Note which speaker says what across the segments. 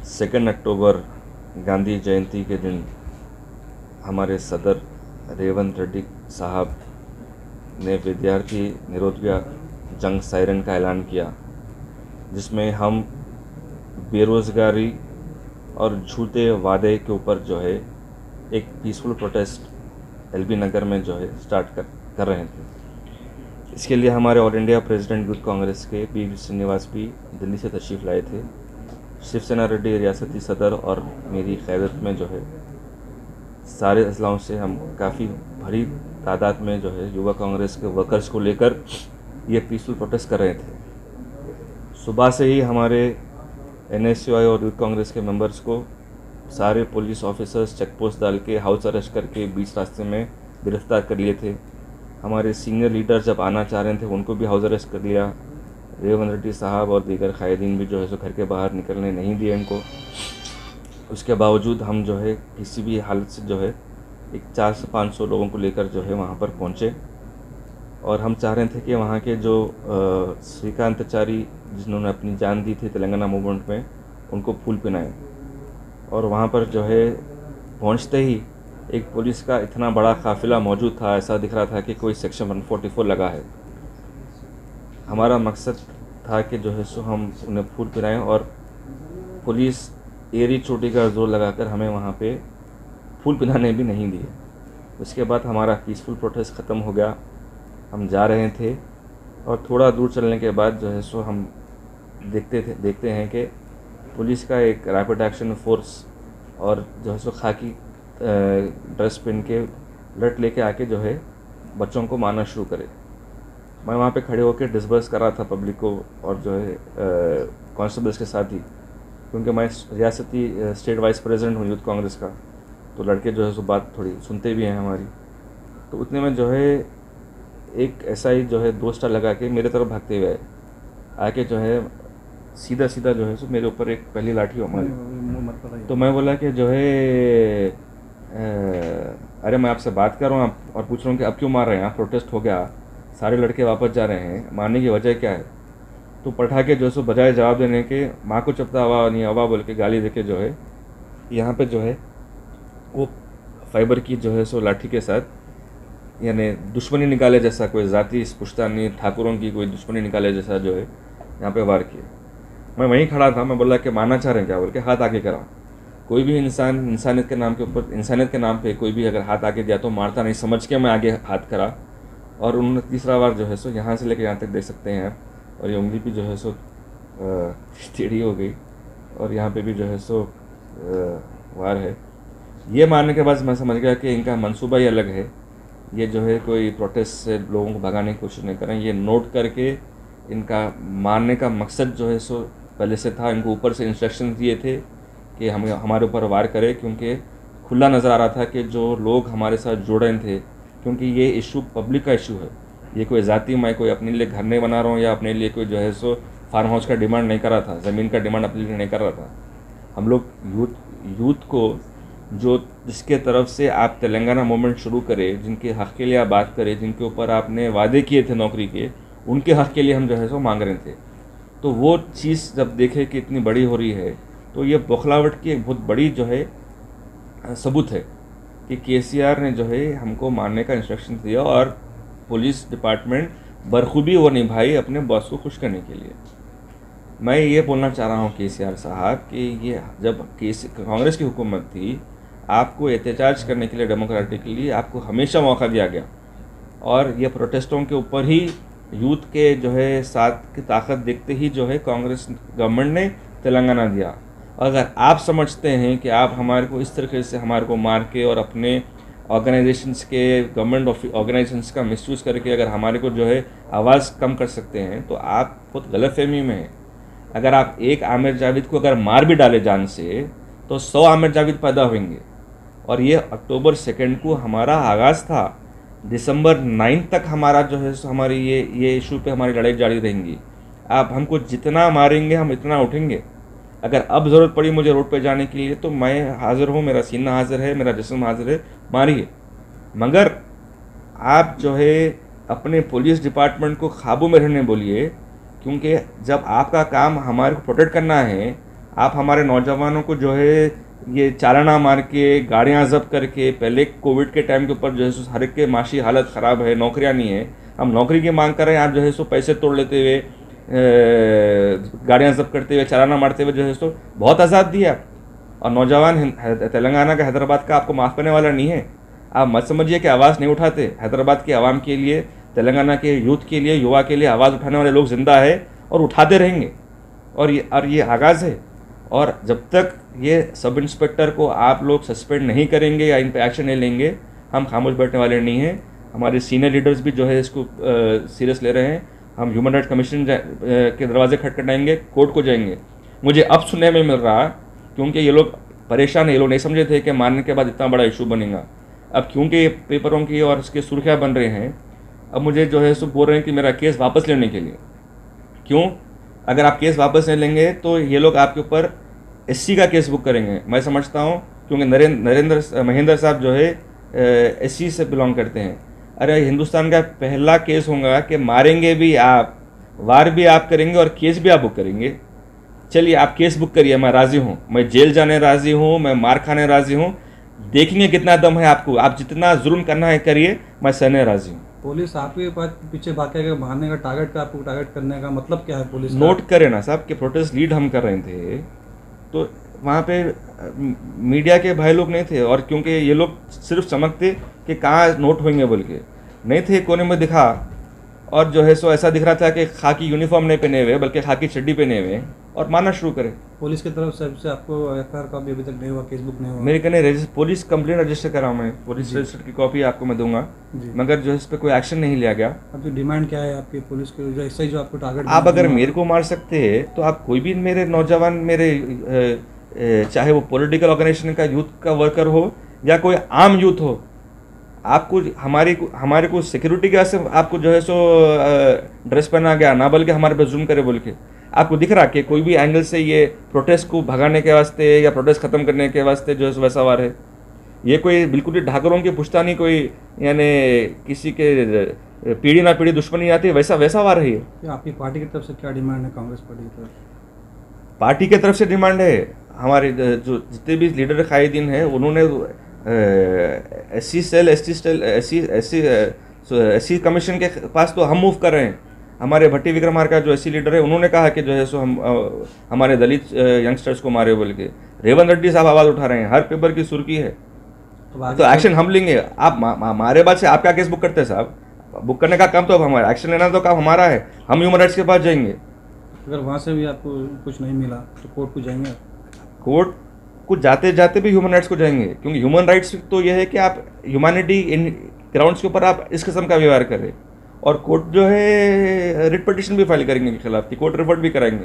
Speaker 1: 2 अक्टूबर गांधी जयंती के दिन हमारे सदर रेवंत रेड्डी साहब ने विद्यार्थी निरोधक जंग सायरन का ऐलान किया, जिसमें हम बेरोज़गारी और झूठे वादे के ऊपर जो है एक पीसफुल प्रोटेस्ट एलबी नगर में जो है स्टार्ट कर रहे थे। इसके लिए हमारे all India president youth Congress के पी श्रीनिवास भी दिल्ली से तशरीफ़ लाए थे। शिवसेना रेड्डी रियासती सदर और मेरी क़यादत में जो है सारे अजलाओं से हम काफ़ी बड़ी तादाद में जो है युवा कांग्रेस के वर्कर्स को लेकर ये पीसफुल प्रोटेस्ट कर रहे थे। सुबह से ही हमारे NSUI और यूथ कांग्रेस के मेंबर्स को सारे पुलिस ऑफिसर्स चेक पोस्ट डाल के हाउस अरेस्ट करके बीच रास्ते में गिरफ्तार कर लिए थे। हमारे सीनियर लीडर जब आना चाह रहे थे उनको भी हाउस अरेस्ट कर लिया। रेवंत रेड्डी साहब और दीगर कायदीन भी जो है सो घर के बाहर निकलने नहीं दिए इनको। उसके बावजूद हम जो है किसी भी हालत से जो है एक 400 से 500 लोगों को लेकर जो है वहाँ पर पहुँचे और हम चाह रहे थे कि वहाँ के जो श्रीकांताचारी जिन्होंने अपनी जान दी थी तेलंगाना मूवमेंट में, उनको फूल पहनाएं। और वहाँ पर जो है पहुँचते ही एक पुलिस का इतना बड़ा काफ़िला मौजूद था, ऐसा दिख रहा था कि कोई सेक्शन 144 लगा है। हमारा मकसद था कि जो है सो हम उन्हें फूल पिलाएं और पुलिस एड़ी चोटी का जोर लगाकर हमें वहाँ पे फूल पिलाने भी नहीं दिए। उसके बाद हमारा पीसफुल प्रोटेस्ट ख़त्म हो गया। हम जा रहे थे और थोड़ा दूर चलने के बाद जो है सो हम देखते हैं कि पुलिस का एक रैपिड एक्शन फोर्स और जो है सो खाकी ड्रेस पहन के लट लेके आके जो है बच्चों को मारना शुरू करे। मैं वहाँ पे खड़े होकर डिस्बर्स कर रहा था पब्लिक को और जो है कांस्टेबल्स के साथ ही, क्योंकि मैं रियासती स्टेट वाइस प्रेसिडेंट हूँ यूथ कांग्रेस का, तो लड़के जो है सो बात थोड़ी सुनते भी हैं हमारी। तो उतने में जो है एक ऐसा ही जो है 2 स्टार लगा के मेरे तरफ भागते हुए आके जो है सीधा जो है सो मेरे ऊपर एक पहली लाठी हमारी। तो मैं बोला कि जो है अरे मैं आपसे बात कर रहा हूँ और पूछ रहा हूँ कि अब क्यों मार रहे हैं आप? प्रोटेस्ट हो गया, सारे लड़के वापस जा रहे हैं, मारने की वजह क्या है? तो पटाखे जो सो बजाय जवाब देने के माँ को चपता हवा नहीं हवा बोल के गाली देके जो है यहाँ पे जो है वो फाइबर की जो है सो लाठी के साथ यानी दुश्मनी निकाले जैसा, कोई ज़ाती पुश्तानी ठाकुरों की कोई दुश्मनी निकाले जैसा जो है यहाँ पे वार किया। मैं वहीं खड़ा था, मैं बोला कि मारना चाह रहे हैं क्या बोल के हाथ आगे करा। कोई भी इंसान इंसानियत के नाम के ऊपर, इंसानियत के नाम पे कोई भी अगर हाथ आगे दिया तो मारता नहीं समझ के मैं आगे हाथ करा और उन्होंने तीसरा बार जो है सो यहाँ से लेकर यहाँ तक देख सकते हैं आप, और ये उंगली भी जो है सो टेढ़ी हो गई और यहाँ पे भी जो है सो वार है। ये मारने के बाद मैं समझ गया कि इनका मंसूबा ही अलग है। ये जो है कोई प्रोटेस्ट से लोगों को भगाने की कोशिश नहीं कर रहे हैं। ये नोट करके इनका मारने का मकसद जो है सो पहले से था। इनको ऊपर से इंस्ट्रक्शन दिए थे कि हम हमारे ऊपर वार करें, क्योंकि खुला नज़र आ रहा था कि जो लोग हमारे साथ जुड़ रहे थे, क्योंकि ये इशू पब्लिक का इशू है। ये कोई ज़ाती मैं कोई अपने लिए घर नहीं बना रहा हूँ या अपने लिए कोई जो है सो फार्म हाउस का डिमांड नहीं कर रहा था, ज़मीन का डिमांड अपने लिए नहीं कर रहा था। हम लोग यूथ को जो जिसके तरफ से आप तेलंगाना मूवमेंट शुरू करें, जिनके हक़ के लिए आप बात करें, जिनके ऊपर आपने वादे किए थे नौकरी के, उनके हक़ के लिए हम जो है सो मांग रहे थे। तो वो चीज़ जब देखे कि इतनी बड़ी हो रही है तो ये बौखलाहट की एक बहुत बड़ी जो है सबूत है कि KCR ने जो है हमको मारने का इंस्ट्रक्शन दिया और पुलिस डिपार्टमेंट बखूबी वो निभाई अपने बॉस को खुश करने के लिए। मैं ये बोलना चाह रहा हूँ KCR साहब कि ये जब कांग्रेस की हुकूमत थी, आपको एहतजाज करने के लिए डेमोक्रेटिकली आपको हमेशा मौका दिया गया और ये प्रोटेस्टों के ऊपर ही यूथ के जो है साथ की ताकत देखते ही जो है कांग्रेस गवर्नमेंट ने तेलंगाना दिया। अगर आप समझते हैं कि आप हमारे को इस तरीके से हमारे को मार के और अपने ऑर्गेनाइजेशंस के गवर्नमेंट ऑर्गेनाइजेशंस का मिसयूज़ करके अगर हमारे को जो है आवाज़ कम कर सकते हैं, तो आप बहुत गलतफहमी में हैं। अगर आप एक आमिर जावेद को अगर मार भी डाले जान से, तो 100 आमिर जावेद पैदा होंगे। और ये अक्टूबर 2 को हमारा आगाज़ था, दिसंबर 9 तक हमारा जो है हमारी ये इशू पे हमारी लड़ाई जारी रहेंगी। आप हमको जितना मारेंगे हम इतना उठेंगे। अगर अब ज़रूरत पड़ी मुझे रोड पे जाने के लिए तो मैं हाज़िर हूँ, मेरा सीना हाज़िर है, मेरा जिस्म हाज़िर है, मारिए। मगर आप जो है अपने पुलिस डिपार्टमेंट को काबू में रहने बोलिए, क्योंकि जब आपका काम हमारे को प्रोटेक्ट करना है, आप हमारे नौजवानों को जो है ये चालाना मार के, गाड़ियाँ जब्त करके, पहले कोविड के टाइम के ऊपर जो है सो हर एक के माशी हालत ख़राब है, नौकरियाँ नहीं है, हम नौकरी की मांग कर रहे हैं, आप जो है सो पैसे तोड़ लेते हुए, गाड़ियाँ जब्त करते हुए, चालाना मारते हुए जो है सो बहुत आज़ाद दिया। और नौजवान तेलंगाना का, हैदराबाद का आपको माफ़ करने वाला नहीं है। आप मत समझिए कि आवाज़ नहीं उठाते। हैदराबाद के आवाम के लिए, तेलंगाना के यूथ के लिए, युवा के लिए आवाज़ उठाने वाले लोग ज़िंदा है और उठाते रहेंगे। और ये आगाज़ है। और जब तक ये सब इंस्पेक्टर को आप लोग सस्पेंड नहीं करेंगे या इन पर एक्शन नहीं लेंगे, हम खामोश बैठने वाले नहीं हैं। हमारे सीनियर लीडर्स भी जो है इसको सीरियस ले रहे हैं। हम ह्यूमन राइट्स कमीशन के दरवाजे खटखटाएंगे, कोर्ट को जाएंगे। मुझे अब सुनने में मिल रहा, क्योंकि ये लोग परेशान है, ये लोग नहीं समझे थे कि मारने के बाद इतना बड़ा इशू बनेगा। अब क्योंकि ये पेपरों की और इसके सुर्खियाँ बन रहे हैं, अब मुझे जो है सो बोल रहे हैं कि मेरा केस वापस लेने के लिए। क्यों? अगर आप केस वापस नहीं लेंगे तो ये लोग आपके ऊपर SC का केस बुक करेंगे। मैं समझता हूँ, क्योंकि महेंद्र साहब जो है SC से बिलोंग करते हैं। अरे हिंदुस्तान का पहला केस होगा कि मारेंगे भी आप, वार भी आप करेंगे और केस भी आप बुक करेंगे। चलिए आप केस बुक करिए, मैं राज़ी हूँ, मैं जेल जाने राज़ी हूँ, मैं मार खाने राज़ी हूँ। देखेंगे कितना दम है आपको, आप जितना जुल्म करना है करिए, मैं सहने राज़ी हूँ।
Speaker 2: पुलिस आपके पास पीछे भागने का, बहाने का, टारगेट का, आपको टारगेट करने का मतलब क्या है पुलिस?
Speaker 1: नोट करें ना साहब कि प्रोटेस्ट लीड हम कर रहे थे, तो वहाँ पे मीडिया के भाई लोग नहीं थे। और क्योंकि ये लोग सिर्फ चमकते कि कहाँ नोट होंगे बोल के, नहीं थे, कोने में दिखा। और जो है सो ऐसा दिख रहा था कि खाकी यूनिफॉर्म नहीं पहने हुए, बल्कि खाकी चड्डी पहने हुए, और मारना शुरू करें।
Speaker 2: पुलिस की तरफ से आपको FIR कॉपी अभी तक नहीं हुआ, केस बुक नहीं हुआ?
Speaker 1: मेरे कहने पुलिस कंप्लेंट रजिस्टर करा हूँ मैं, पुलिस रजिस्टर की कॉपी आपको मैं दूंगा, मगर जो है इस पर कोई एक्शन नहीं लिया गया।
Speaker 2: आपकी डिमांड क्या है आपकी पुलिस की, जो ऐसे ही जो आपको टारगेट?
Speaker 1: आप अगर मेरे को मार सकते हैं तो आप कोई भी मेरे नौजवान, मेरे चाहे वो पॉलिटिकल ऑर्गेनाइजेशन का यूथ का वर्कर हो या कोई आम यूथ हो, आपको हमारे को सिक्योरिटी के वास्ते आपको जो है सो ड्रेस पहना गया ना, बल्कि हमारे पे जुल्म करे बोल के आपको दिख रहा कि कोई भी एंगल से ये प्रोटेस्ट को भगाने के वास्ते या प्रोटेस्ट ख़त्म करने के वास्ते जो है वैसा वार है। ये कोई बिल्कुल ही ढाकरों की पुश्तानी, कोई यानी किसी के पीढ़ी ना पीढ़ी दुश्मनी आती है, वैसा वार है ये।
Speaker 2: आपकी पार्टी की तरफ से क्या डिमांड है? कांग्रेस पार्टी की तरफ,
Speaker 1: पार्टी की तरफ से डिमांड है, हमारे जो जितने भी लीडर कायदीन हैं उन्होंने SC सेल, SC कमीशन के पास तो हम मूव कर रहे हैं। हमारे भट्टी विक्रमार्का जो SC लीडर है, उन्होंने कहा कि जो है सो हम हमारे दलित यंगस्टर्स को मारे बोल के। रेवंत रेड्डी साहब आवाज़ उठा रहे हैं, हर पेपर की सुर्खी है, तो एक्शन हम लेंगे। आप हमारे बाद से आप क्या केस बुक करते हैं साहब? बुक करने का काम तो अब हमारा, एक्शन लेना तो काम हमारा है। हम ह्यूमन राइट्स के पास जाएंगे।
Speaker 2: अगर वहाँ से भी आपको कुछ नहीं मिला तो कोर्ट को जाएंगे?
Speaker 1: कोर्ट को जाते जाते भी ह्यूमन राइट्स को जाएंगे, क्योंकि ह्यूमन राइट्स तो यह है कि आप ह्यूमैनिटी इन ग्राउंड्स के ऊपर आप इस किस्म का व्यवहार करें। और कोर्ट जो है रिट पिटिशन भी फाइल करेंगे के खिलाफ, कोर्ट रिपोर्ट भी कराएंगे।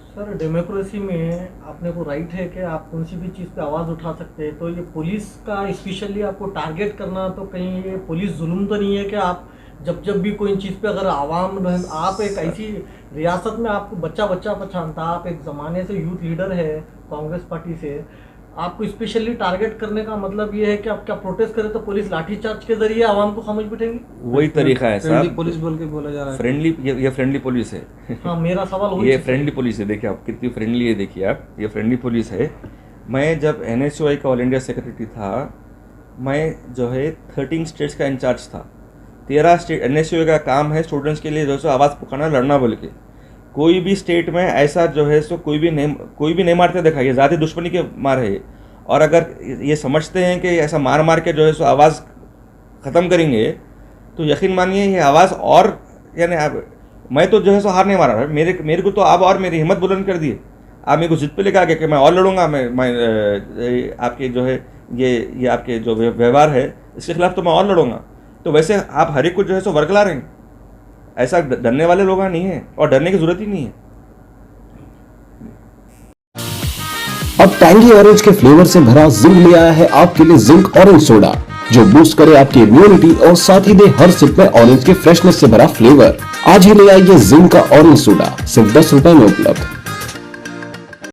Speaker 3: सर, डेमोक्रेसी में अपने को राइट है कि आप कौन सी भी चीज़ पे आवाज़ उठा सकते हैं, तो ये पुलिस का स्पेशली आपको टारगेट करना, तो कहीं ये पुलिस जुल्म तो नहीं है कि आप जब भी कोई चीज़ पे अगर आवाम, आप एक ऐसी रियासत में आपको बच्चा पहचानता, आप एक ज़माने से यूथ लीडर है कांग्रेस पार्टी से, आपको स्पेशली टारगेट करने का मतलब ये है कि आप क्या प्रोटेस्ट करें तो पुलिस लाठीचार्ज के जरिए आवाम को खामोश बिठाएंगी?
Speaker 1: वही तरीका है साहब,
Speaker 2: पुलिस बोल के बोला जा रहा है
Speaker 1: फ्रेंडली। ये फ्रेंडली पुलिस है।
Speaker 3: हाँ, मेरा सवाल
Speaker 1: ये फ्रेंडली पुलिस है। देखिए आप कितनी फ्रेंडली है, देखिए आप, ये फ्रेंडली पुलिस है। मैं जब NSUI का ऑल इंडिया सेक्रेटरी था, मैं जो है 13 स्टेट्स का इंचार्ज था। 13 स्टेट, NSUI का काम है स्टूडेंट्स के लिए जो है आवाज़ पुकारना, लड़ना बोल के। कोई भी स्टेट में ऐसा जो है सो कोई भी नहीं मारते देखा, ये ज़ाती दुश्मनी के मार है। और अगर ये समझते हैं कि ऐसा मार के जो है सो आवाज़ ख़त्म करेंगे, तो यकीन मानिए ये आवाज़ और यानी मैं तो जो है सो हार नहीं मारा, मेरे को तो आप और मेरी हिम्मत बुलंद कर दी। आप मेरे को जिद पे लेकर आ गए कि मैं और लड़ूंगा, मैं आपके जो है ये आपके जो व्यवहार है इसके खिलाफ तो मैं और लड़ूंगा। तो वैसे आप हर एक को जो है सो वर्गला रहे हैं। ऐसा डरने वाले लोग नहीं हैं और डरने की जरूरत ही नहीं है।
Speaker 4: अब टैंगी ऑरेंज के फ्लेवर से भरा जिंक ले आया है आपके लिए जिंक ऑरेंज सोडा, जो बूस्ट करे आपकी इम्यूनिटी और साथ ही दे हर सिप में ऑरेंज के फ्रेशनेस से भरा फ्लेवर। आज ही ले आइए जिंक का ऑरेंज सोडा, सिर्फ 10 रुपए में उपलब्ध।